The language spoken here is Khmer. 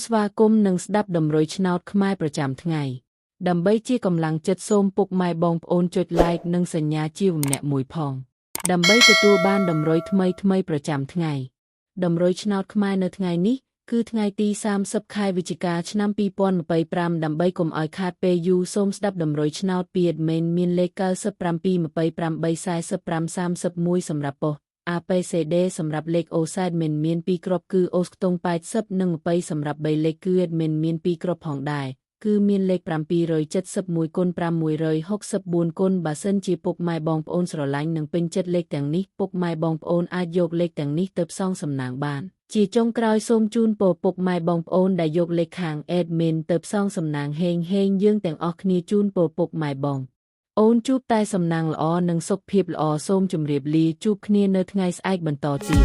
ស្វាគមន៍និងស្ដាប់តម្រុយឆ្នោតខ្មែរប្រចាំថ្ងៃដើម្បីជាកម្លាំងចិត្តសូមពុកម៉ែបងប្អូនចុច like និងសញ្ញាជាម្នាក់មួយផងដើម្បីទទួលបានតម្រុយថ្មីប្រចាំថ្ងៃតម្រុយឆ្នោតខ្មែរនៅថ្ងៃនេះគឺថ្ងៃទី30ខែវិច្ឆិកាឆ្នាំ2025ដើម្បីកុំឲ្យខាតពេលយូរសូមស្ដាប់តម្រុយឆ្នោតពី admin មានលេខ97284531សម្រាប់ប៉ុស្តិ៍ ABCD សម្រាប់លេខ OZ admin មាន2គ្រាប់គឺ អូសខ្ទង់80និង20សម្រាប់3លេខគឺ admin មាន2គ្រាប់ផងដែរគឺមានលេខ771គុណ564គុណបើសិនជាពុកម៉ែបងប្អូនស្រឡាញ់និងពេញចិត្តលេខទាំងនេះពុកម៉ែបងប្អូនអាចយកលេខទាំងនេះទៅផ្សងសំណាងបានជាចុងក្រោយសូមជូនពរពុកម៉ែបងប្អូនដែលយកលេខខាង admin ទៅផ្សងសំណាងហេងយើងទាំងអស់គ្នាជូនពរពុកម៉ែបងអូនជួបតែសំណាងល្អនិងសុខភាពល្អសូមជម្រាបលាជួបគ្នានៅថ្ងៃស្អែកបន្តទៀត